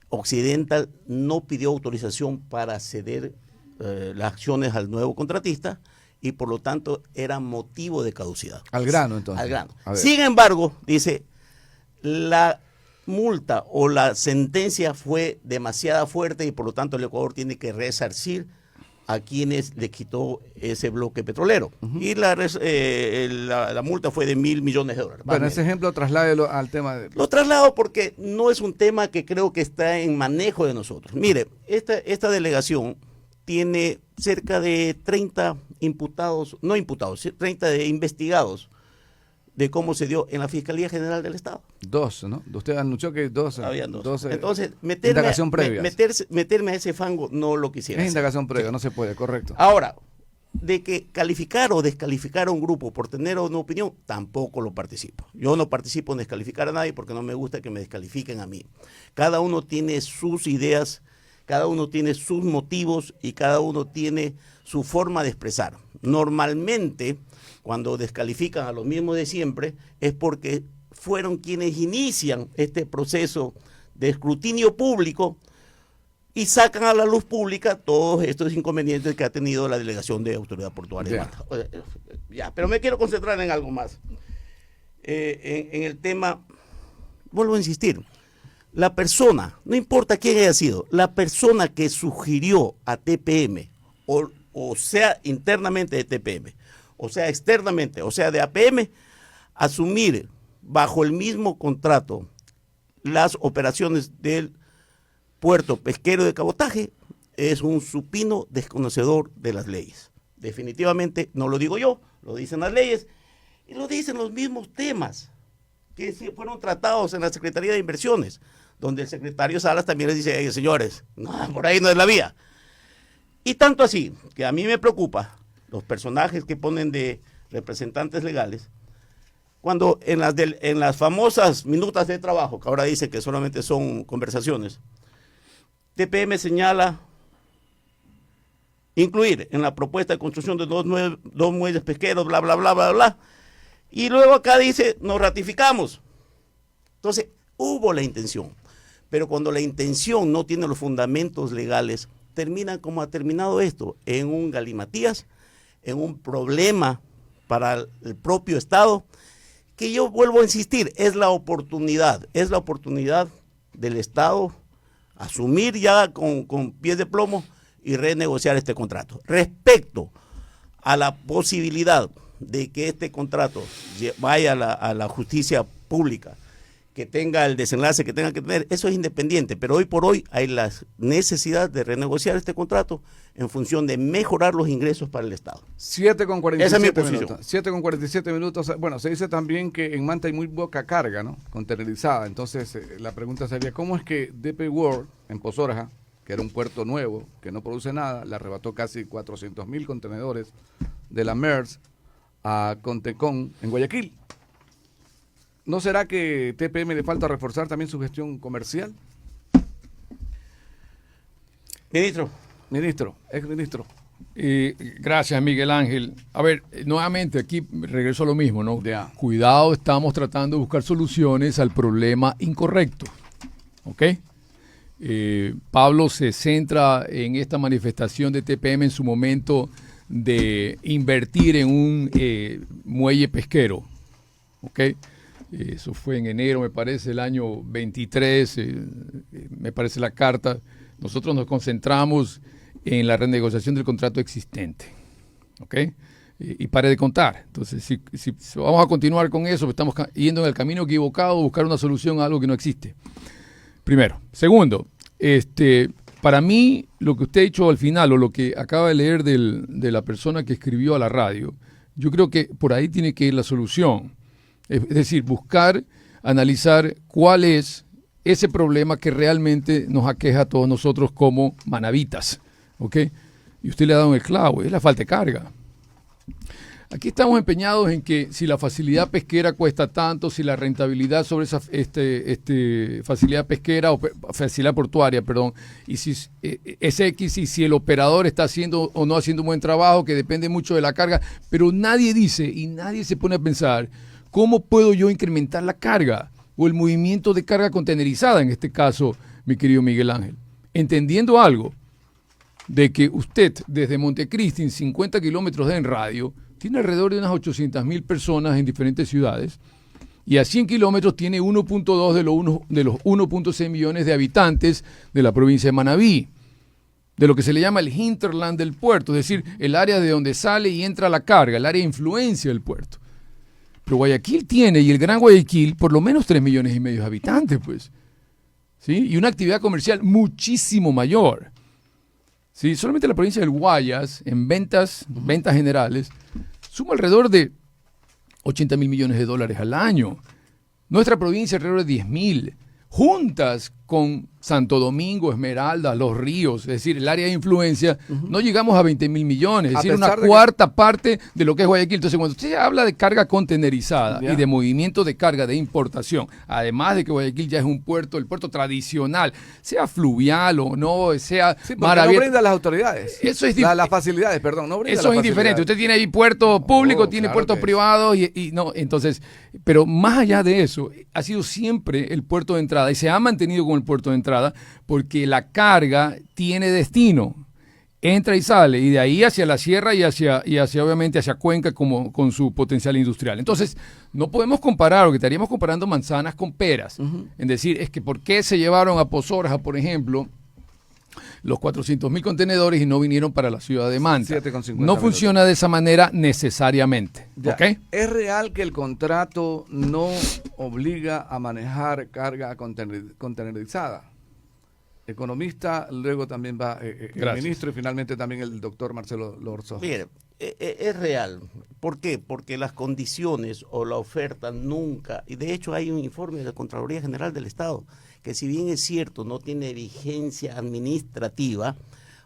Occidental no pidió autorización para ceder las acciones al nuevo contratista y por lo tanto era motivo de caducidad. Al grano, entonces. Al grano. Sin embargo, dice, la multa o la sentencia fue demasiado fuerte y por lo tanto el Ecuador tiene que resarcir a quienes le quitó ese bloque petrolero. Y la multa fue de $1.000 millones. Bueno, ese ejemplo trasládelo al tema de... Lo traslado porque no es un tema que creo que está en manejo de nosotros. Mire, esta delegación tiene cerca de 30 imputados, no imputados, 30 de investigados de cómo se dio en la Fiscalía General del Estado. 2, ¿no? Usted anunció que 2. Habían 2. 12 Entonces, meterme a ese fango no lo quisiera. Es indagación previa, no se puede, correcto. Ahora, de que calificar o descalificar a un grupo por tener una opinión, tampoco lo participo. Yo no participo en descalificar a nadie porque no me gusta que me descalifiquen a mí. Cada uno tiene sus ideas, cada uno tiene sus motivos y cada uno tiene su forma de expresar. Normalmente, cuando descalifican a los mismos de siempre, es porque fueron quienes inician este proceso de escrutinio público y sacan a la luz pública todos estos inconvenientes que ha tenido la Delegación de Autoridad Portuaria de Manta. Ya, pero me quiero concentrar en algo más. En el tema, vuelvo a insistir, la persona, no importa quién haya sido, la persona que sugirió a TPM, o sea internamente de TPM, o sea externamente, o sea de APM, asumir bajo el mismo contrato las operaciones del puerto pesquero de cabotaje, es un supino desconocedor de las leyes. Definitivamente, no lo digo yo, lo dicen las leyes y lo dicen los mismos temas que fueron tratados en la Secretaría de Inversiones, donde el secretario Salas también les dice, señores, no, por ahí no es la vía. Y tanto así, que a mí me preocupa los personajes que ponen de representantes legales, cuando en las famosas minutas de trabajo, que ahora dice que solamente son conversaciones, TPM señala incluir en la propuesta de construcción de dos muelles pesqueros, bla, bla, bla, bla, bla, y luego acá dice, nos ratificamos. Entonces, hubo la intención, pero cuando la intención no tiene los fundamentos legales, termina como ha terminado esto, en un galimatías, en un problema para el propio Estado, que yo vuelvo a insistir, es la oportunidad del Estado asumir ya con pies de plomo y renegociar este contrato. Respecto a la posibilidad de que este contrato vaya a la justicia pública, que tenga el desenlace que tenga que tener, eso es independiente, pero hoy por hoy hay la necesidad de renegociar este contrato en función de mejorar los ingresos para el Estado. 7:47 Esa es mi minutos. 7:47 minutos. Bueno, se dice también que en Manta hay muy poca carga, ¿no? Containerizada. Entonces, la pregunta sería, ¿cómo es que DP World en Pozorja, que era un puerto nuevo, que no produce nada, le arrebató casi 400,000 contenedores de la MERS a Contecón en Guayaquil? ¿No será que TPM le falta reforzar también su gestión comercial? Exministro. Gracias, Miguel Ángel. A ver, nuevamente aquí regreso a lo mismo, ¿no? Ya. Cuidado, estamos tratando de buscar soluciones al problema incorrecto. ¿Ok? Pablo se centra en esta manifestación de TPM en su momento de invertir en un muelle pesquero. ¿Ok? Eso fue en enero, me parece, el año 23, me parece la carta. Nosotros nos concentramos en la renegociación del contrato existente. ¿Ok? y pare de contar. Entonces, si vamos a continuar con eso, estamos yendo en el camino equivocado, buscar una solución a algo que no existe. Primero. Segundo, para mí, lo que usted ha dicho al final, o lo que acaba de leer de la persona que escribió a la radio, yo creo que por ahí tiene que ir la solución. Es decir, buscar, analizar cuál es ese problema que realmente nos aqueja a todos nosotros como manavitas. ¿Ok? Y usted le ha dado en el clavo, es la falta de carga. Aquí estamos empeñados en que si la facilidad pesquera cuesta tanto, si la rentabilidad sobre esa facilidad pesquera o facilidad portuaria, perdón, y si es X, y si el operador está haciendo o no haciendo un buen trabajo, que depende mucho de la carga, pero nadie dice y nadie se pone a pensar cómo puedo yo incrementar la carga o el movimiento de carga contenerizada, en este caso, mi querido Miguel Ángel, entendiendo algo de que usted desde Montecristi, en 50 kilómetros en radio, tiene alrededor de unas 800,000 personas en diferentes ciudades, y a 100 kilómetros tiene 1.2 de los 1.6 millones de habitantes de la provincia de Manabí, de lo que se le llama el hinterland del puerto, es decir, el área de donde sale y entra la carga, el área de influencia del puerto. Pero Guayaquil tiene, y el Gran Guayaquil, por lo menos 3,5 millones de habitantes, pues, ¿sí? Y una actividad comercial muchísimo mayor. Sí, solamente la provincia del Guayas, en ventas generales, suma alrededor de 80,000 millones de dólares al año. Nuestra provincia alrededor de 10,000. Juntas con Santo Domingo, Esmeralda, Los Ríos, es decir, el área de influencia, no llegamos a 20,000 millones, es decir, una cuarta parte de lo que es Guayaquil. Entonces, cuando usted habla de carga contenerizada y de movimiento de carga de importación, además de que Guayaquil ya es un puerto, el puerto tradicional, sea fluvial o no, sea mar abierto. No brinda las autoridades. Eso es las facilidades, perdón, no brinda. Eso es indiferente. Usted tiene ahí puertos públicos, tiene claro puertos privados y no, entonces, pero más allá de eso, ha sido siempre el puerto de entrada y se ha mantenido con el puerto de entrada porque la carga tiene destino, entra y sale, y de ahí hacia la sierra y hacia obviamente hacia Cuenca como con su potencial industrial. Entonces, no podemos comparar, o que estaríamos comparando manzanas con peras. En decir, es que ¿por qué se llevaron a Pozorja, por ejemplo, los 400,000 contenedores y no vinieron para la ciudad de Manta? No funciona de esa manera necesariamente. ¿Okay? ¿Es real que el contrato no obliga a manejar carga contenerizada? Economista, luego también va el ministro y finalmente también el doctor Marcelo Lorzo. Mire, es real. ¿Por qué? Porque las condiciones o la oferta nunca, y de hecho hay un informe de la Contraloría General del Estado, que si bien es cierto no tiene vigencia administrativa,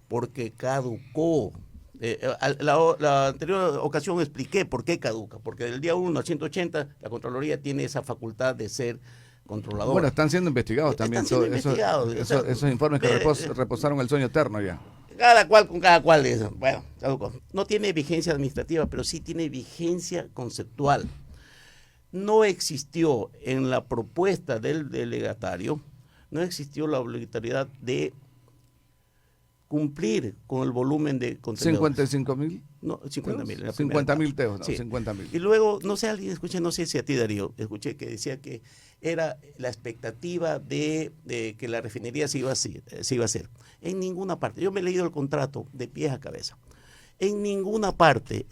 porque caducó. La anterior ocasión expliqué por qué caduca, porque del día 1 al 180 la Contraloría tiene esa facultad de ser controladora. Bueno, están siendo investigados también esos informes que reposaron el sueño eterno ya. Cada cual con cada cual. Bueno, caducó. No tiene vigencia administrativa, pero sí tiene vigencia conceptual. No existió en la propuesta del delegatario, no existió la obligatoriedad de cumplir con el volumen de contenedores. 55,000. No, 50,000. 50,000 teos, no, sí. 50,000. Y luego, no sé, alguien escuché, no sé si a ti, Darío, escuché que decía que era la expectativa de que la refinería se iba a hacer. En ninguna parte. Yo me he leído el contrato de pies a cabeza. En ninguna parte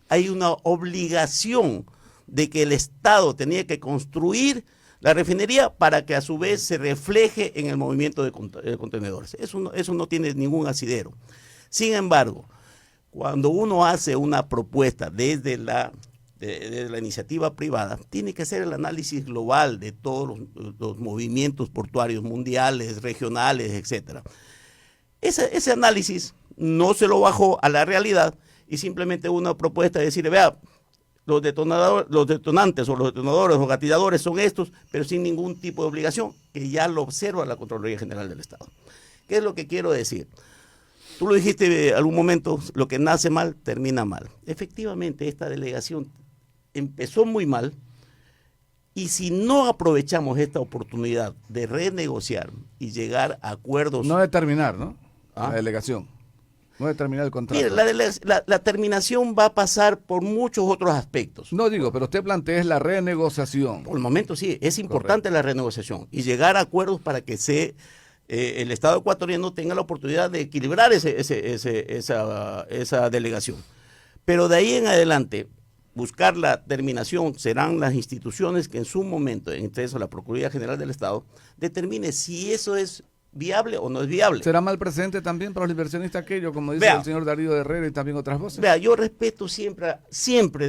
hay una obligación de que el Estado tenía que construir la refinería para que a su vez se refleje en el movimiento de contenedores. Eso no tiene ningún asidero. Sin embargo, cuando uno hace una propuesta desde la iniciativa privada, tiene que hacer el análisis global de todos los movimientos portuarios mundiales, regionales, etcétera. Ese análisis no se lo bajó a la realidad y simplemente una propuesta de decir, vea, los detonantes o los detonadores o gatilladores son estos, pero sin ningún tipo de obligación, que ya lo observa la Contraloría General del Estado. ¿Qué es lo que quiero decir? Tú lo dijiste en algún momento, lo que nace mal, termina mal. Efectivamente, esta delegación empezó muy mal y si no aprovechamos esta oportunidad de renegociar y llegar a acuerdos... No de terminar, ¿no? La delegación. No de terminar el contrato. Mire, la terminación va a pasar por muchos otros aspectos. No digo, pero usted plantea la renegociación. Por el momento sí, es importante la renegociación y llegar a acuerdos para que el Estado ecuatoriano tenga la oportunidad de equilibrar esa delegación. Pero de ahí en adelante, buscar la terminación serán las instituciones que en su momento, entre eso la Procuraduría General del Estado, determine si eso es viable o no es viable. ¿Será mal presente también para los inversionistas aquello, como dice Vea, el señor Darío Herrera y también otras voces? Vea, yo respeto siempre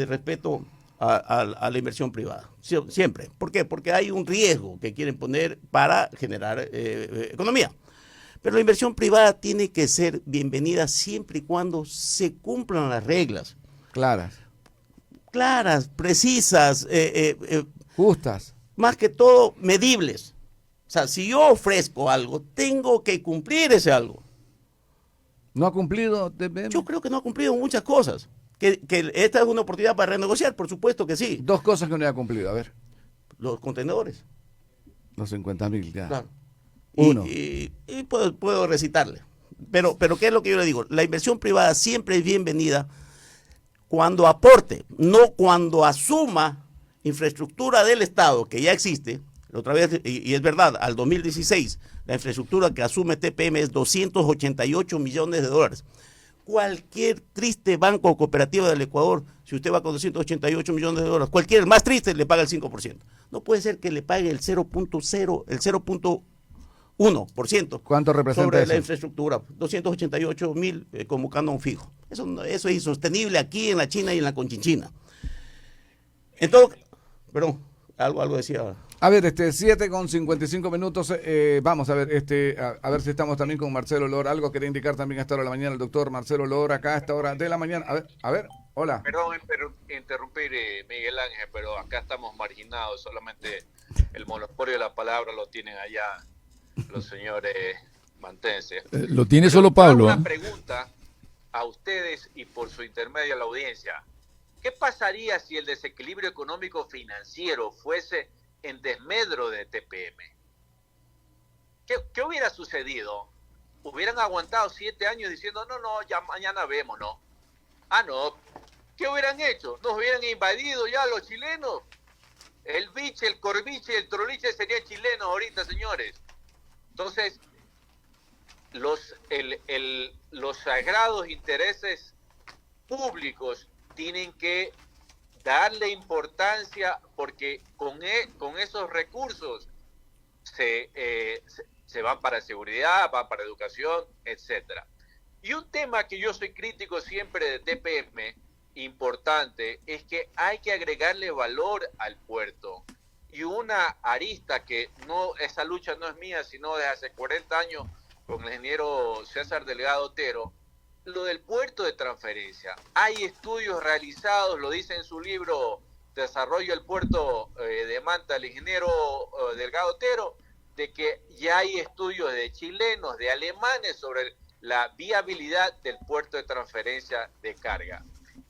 respeto a la inversión privada, siempre. ¿Por qué? Porque hay un riesgo que quieren poner para generar economía. Pero la inversión privada tiene que ser bienvenida siempre y cuando se cumplan las reglas. Claras, precisas, justas. Más que todo medibles. O sea, si yo ofrezco algo, tengo que cumplir ese algo. ¿No ha cumplido TPM? Yo creo que no ha cumplido muchas cosas. Que esta es una oportunidad para renegociar, por supuesto que sí. Dos cosas que no ha cumplido, a ver. Los contenedores. Los 50.000, ya. Claro. Uno. Y puedo recitarle. Pero ¿qué es lo que yo le digo? La inversión privada siempre es bienvenida cuando aporte, no cuando asuma infraestructura del Estado que ya existe. La otra vez, y es verdad, al 2016, la infraestructura que asume TPM es 288 millones de dólares. Cualquier triste banco o cooperativa del Ecuador, si usted va con 288 millones de dólares, cualquier, el más triste, le paga el 5%. No puede ser que le pague el 0.1%. ¿Cuánto representa sobre eso? la infraestructura? 288.000 como canon fijo. Eso es insostenible aquí en la China y en la Conchinchina. Entonces, perdón, algo decía. A ver, 7:55. Vamos a ver, a ver si estamos también con Marcelo Lora. Algo quería indicar también a esta hora de la mañana el doctor Marcelo Lora, acá a esta hora de la mañana. A ver, hola. Perdón interrumpir, Miguel Ángel, pero acá estamos marginados. Solamente el monopolio de la palabra lo tienen allá los señores mantenses. Lo tiene solo Pablo. Una pregunta a ustedes y por su intermedio a la audiencia. ¿Qué pasaría si el desequilibrio económico financiero fuese en desmedro de TPM? ¿Qué hubiera sucedido? ¿Hubieran aguantado 7 años diciendo, no, ya mañana vemos, no? No. ¿Qué hubieran hecho? ¿Nos hubieran invadido ya los chilenos? El biche, el corbiche y el troliche serían chilenos ahorita, señores. Entonces, los sagrados intereses públicos tienen que darle importancia porque con esos recursos se van para seguridad, van para educación, etcétera. Y un tema que yo soy crítico siempre de TPM, importante, es que hay que agregarle valor al puerto. Y una arista que esa lucha no es mía, sino de hace 40 años con el ingeniero César Delgado Otero, lo del puerto de transferencia. Hay estudios realizados, lo dice en su libro Desarrollo del Puerto de Manta, el ingeniero Delgado Otero, de que ya hay estudios de chilenos, de alemanes sobre la viabilidad del puerto de transferencia de carga.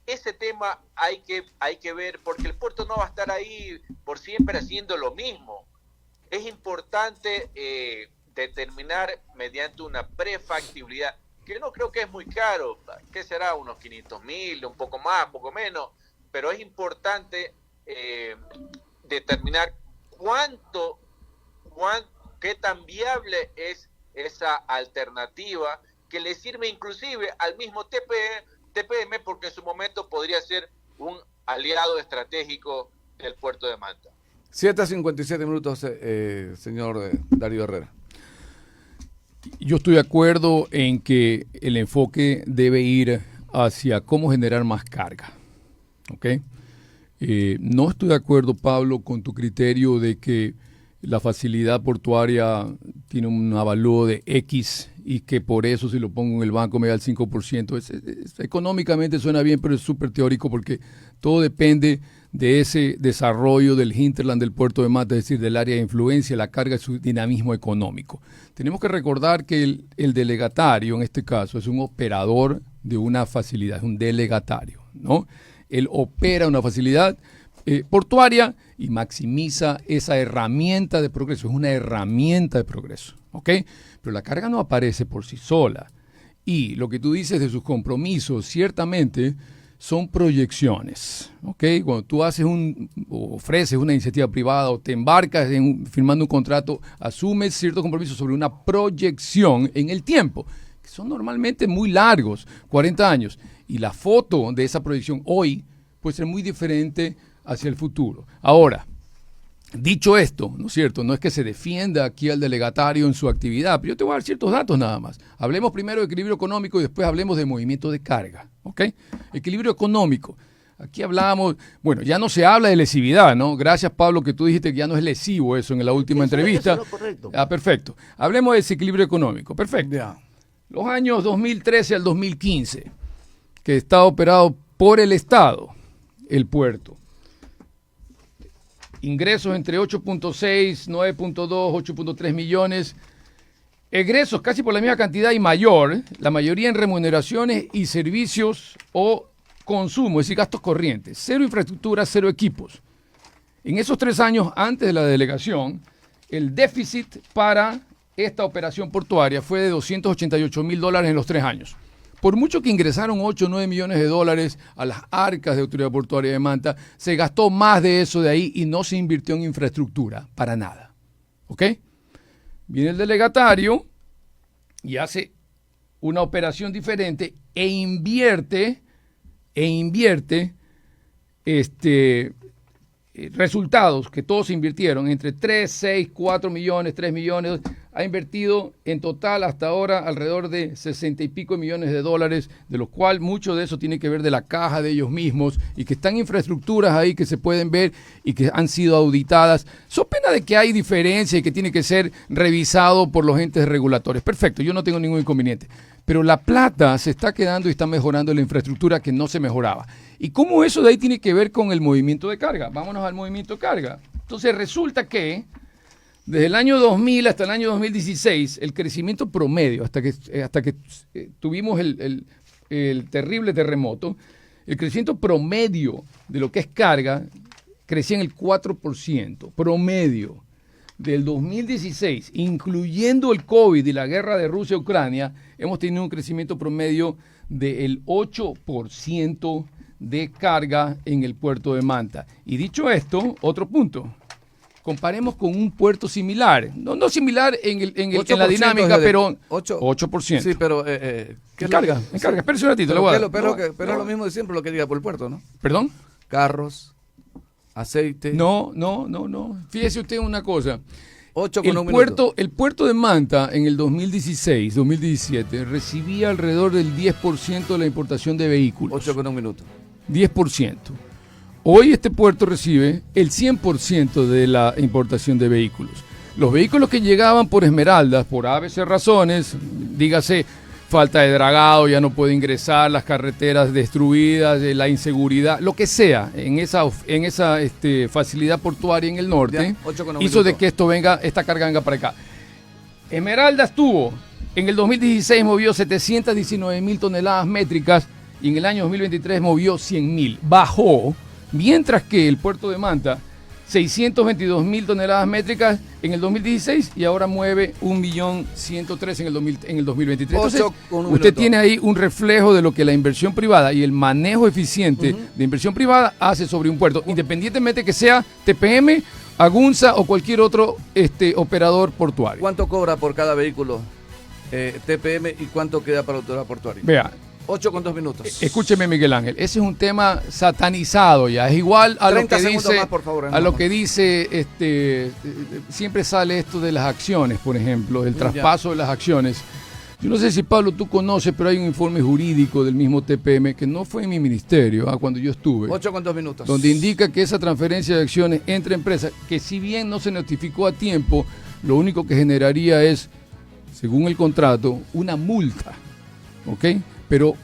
Ese tema hay que ver, porque el puerto no va a estar ahí por siempre haciendo lo mismo. Es importante determinar mediante una prefactibilidad, que no creo que es muy caro, que será unos 500.000, un poco más, poco menos, pero es importante determinar qué tan viable es esa alternativa que le sirve inclusive al mismo TPM, porque en su momento podría ser un aliado estratégico del puerto de Manta. 7:57, señor Darío Herrera. Yo estoy de acuerdo en que el enfoque debe ir hacia cómo generar más carga. ¿Ok? No estoy de acuerdo, Pablo, con tu criterio de que la facilidad portuaria tiene un avalúo de X y que por eso si lo pongo en el banco me da el 5%. Económicamente suena bien, pero es súper teórico porque todo depende de ese desarrollo del hinterland del puerto de Manta, es decir, del área de influencia, la carga y su dinamismo económico. Tenemos que recordar que el delegatario, en este caso, es un operador de una facilidad, es un delegatario, ¿no? Él opera una facilidad portuaria y maximiza esa herramienta de progreso, es una herramienta de progreso, ¿ok? Pero la carga no aparece por sí sola. Y lo que tú dices de sus compromisos, ciertamente son proyecciones, ¿ok? Cuando tú ofreces una iniciativa privada o te embarcas firmando un contrato, asumes ciertos compromisos sobre una proyección en el tiempo, que son normalmente muy largos, 40 años. Y la foto de esa proyección hoy puede ser muy diferente hacia el futuro. Ahora, dicho esto, ¿no es cierto? No es que se defienda aquí al delegatario en su actividad, pero yo te voy a dar ciertos datos nada más. Hablemos primero de equilibrio económico y después hablemos de movimiento de carga, ¿ok? Equilibrio económico. Aquí hablamos, bueno, ya no se habla de lesividad, ¿no? Gracias, Pablo, que tú dijiste que ya no es lesivo eso en la última entrevista. Eso es lo correcto. Ah, perfecto. Hablemos de ese equilibrio económico. Perfecto. Ya. Los años 2013 al 2015, que está operado por el Estado, el puerto. Ingresos entre 8.6, 9.2, 8.3 millones. Egresos casi por la misma cantidad y mayor, la mayoría en remuneraciones y servicios o consumo, es decir, gastos corrientes. Cero infraestructura, cero equipos. En esos 3 años antes de la delegación, el déficit para esta operación portuaria fue de $288,000 en los 3 años. Por mucho que ingresaron 8 o 9 millones de dólares a las arcas de Autoridad Portuaria de Manta, se gastó más de eso de ahí y no se invirtió en infraestructura, para nada. ¿Ok? Viene el delegatario y hace una operación diferente e invierte resultados que todos invirtieron entre 3, 6, 4 millones, 3 millones, ha invertido en total hasta ahora alrededor de 60 y pico millones de dólares, de los cuales mucho de eso tiene que ver de la caja de ellos mismos y que están infraestructuras ahí que se pueden ver y que han sido auditadas. So pena de que hay diferencia y que tiene que ser revisado por los entes regulatorios. Perfecto, yo no tengo ningún inconveniente. Pero la plata se está quedando y está mejorando la infraestructura que no se mejoraba. ¿Y cómo eso de ahí tiene que ver con el movimiento de carga? Vámonos al movimiento de carga. Entonces resulta que desde el año 2000 hasta el año 2016, el crecimiento promedio, hasta que tuvimos el terrible terremoto, el crecimiento promedio de lo que es carga crecía en el 4%, promedio. Del 2016, incluyendo el COVID y la guerra de Rusia-Ucrania, hemos tenido un crecimiento promedio del 8% de carga en el puerto de Manta. Y dicho esto, otro punto. Comparemos con un puerto similar. No similar en la dinámica, pero 8%. Sí, pero ¿qué carga? En carga. Espérese un ratito. Pero es lo mismo de siempre lo que diga por el puerto, ¿no? ¿Perdón? Carros, aceite. No. Fíjese usted una cosa. 8 con un minuto. El puerto de Manta en el 2016, 2017 recibía alrededor del 10% de la importación de vehículos. 8 con un minuto. 10%. Hoy este puerto recibe el 100% de la importación de vehículos. Los vehículos que llegaban por Esmeraldas, por ABC razones, dígase falta de dragado, ya no puede ingresar, las carreteras destruidas, la inseguridad, lo que sea, en esa facilidad portuaria en el norte, hizo de que esta carga venga para acá. Esmeraldas tuvo, en el 2016 movió 719,000 toneladas métricas y en el año 2023 movió 100,000. Bajó, mientras que el puerto de Manta, 622,000 toneladas métricas en el 2016 y ahora mueve 1.103.000 en el 2023. Entonces, usted tiene ahí un reflejo de lo que la inversión privada y el manejo eficiente de inversión privada hace sobre un puerto, independientemente que sea TPM, Agunza o cualquier otro operador portuario. ¿Cuánto cobra por cada vehículo TPM y cuánto queda para la autoridad portuaria? Vea. 8 con 2 minutos. Escúcheme, Miguel Ángel, ese es un tema satanizado ya, es igual a lo que dice, más, por favor, siempre sale esto de las acciones, por ejemplo, el traspaso de las acciones. Yo no sé si, Pablo, tú conoces, pero hay un informe jurídico del mismo TPM que no fue en mi ministerio, cuando yo estuve. 8 con 2 minutos. Donde indica que esa transferencia de acciones entre empresas, que si bien no se notificó a tiempo, lo único que generaría es, según el contrato, una multa, ¿ok? Pero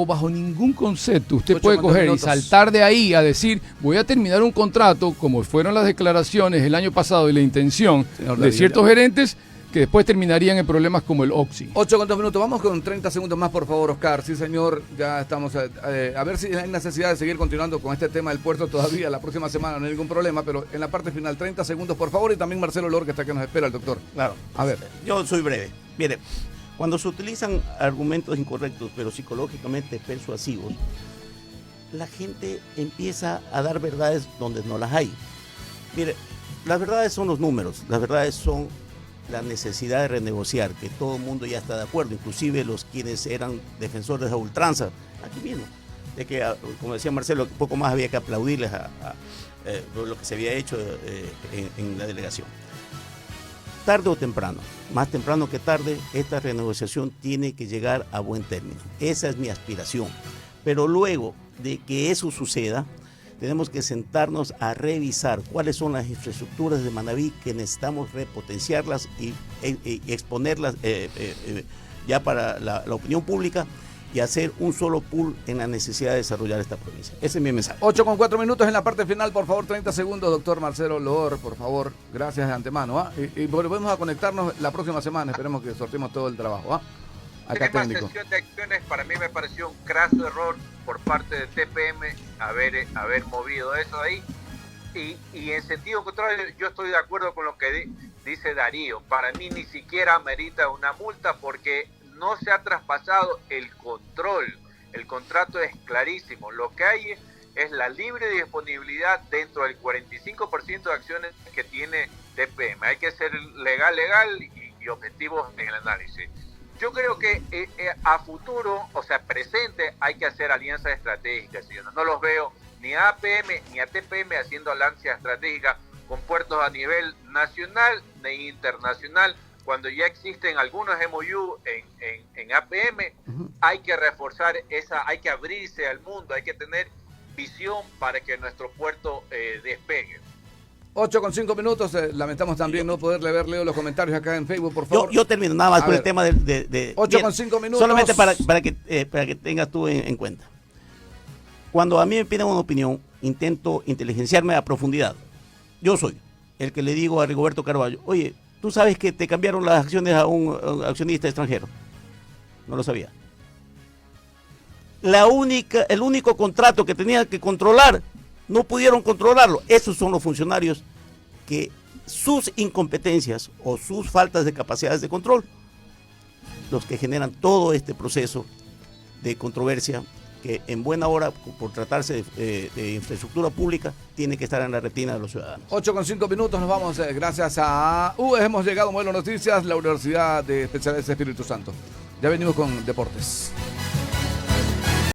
bajo ningún concepto usted puede coger y saltar de ahí a decir voy a terminar un contrato, como fueron las declaraciones el año pasado y la intención de ciertos gerentes que después terminarían en problemas como el Oxy. 8 con 2 minutos. Vamos con 30 segundos más, por favor, Oscar. Sí, señor, ya estamos a ver si hay necesidad de seguir continuando con este tema del puerto todavía. La próxima semana no hay ningún problema, pero en la parte final, 30 segundos, por favor, y también Marcelo Lor, que está que nos espera, el doctor. Claro. A ver. Yo soy breve. Mire, cuando se utilizan argumentos incorrectos, pero psicológicamente persuasivos, la gente empieza a dar verdades donde no las hay. Mire, las verdades son los números, las verdades son la necesidad de renegociar, que todo el mundo ya está de acuerdo, inclusive los quienes eran defensores a ultranza, aquí mismo, de que, como decía Marcelo, poco más había que aplaudirles lo que se había hecho en la delegación. Tarde o temprano, más temprano que tarde, esta renegociación tiene que llegar a buen término. Esa es mi aspiración. Pero luego de que eso suceda, tenemos que sentarnos a revisar cuáles son las infraestructuras de Manabí que necesitamos repotenciarlas y exponerlas ya para la opinión pública y hacer un solo pool en la necesidad de desarrollar esta provincia. Ese es mi mensaje. 8:04 en la parte final, por favor, 30 segundos, doctor Marcelo Loor, por favor, gracias de antemano. Y volvemos a conectarnos la próxima semana, esperemos que sorteemos todo el trabajo. Acá técnico. Sesión de acciones, para mí me pareció un craso error por parte de TPM haber movido eso ahí. Y en sentido contrario, yo estoy de acuerdo con lo que dice Darío. Para mí ni siquiera amerita una multa porque no se ha traspasado el control. El contrato es clarísimo. Lo que hay es la libre disponibilidad dentro del 45% de acciones que tiene TPM. Hay que ser legal y objetivos en el análisis. Yo creo que a futuro, o sea, presente, hay que hacer alianzas estratégicas. Yo no los veo ni a APM ni a TPM haciendo alianzas estratégicas con puertos a nivel nacional ni internacional. Cuando ya existen algunos MOU en APM, hay que reforzar hay que abrirse al mundo, hay que tener visión para que nuestro puerto despegue. 8:05, lamentamos también no poder leer los comentarios acá en Facebook, por favor. Yo termino nada más con el tema de 8:05 minutos. Solamente para que tengas tú en cuenta. Cuando a mí me piden una opinión, intento inteligenciarme a profundidad. Yo soy el que le digo a Rigoberto Carvalho, oye, ¿tú sabes que te cambiaron las acciones a un accionista extranjero? No lo sabía. El único contrato que tenían que controlar, no pudieron controlarlo. Esos son los funcionarios que sus incompetencias o sus faltas de capacidades de control, los que generan todo este proceso de controversia que en buena hora, por tratarse de infraestructura pública, tiene que estar en la retina de los ciudadanos. 8:05, nos vamos gracias a hemos llegado a Modelo Noticias, la Universidad de Especialidades Espíritu Santo. Ya venimos con deportes.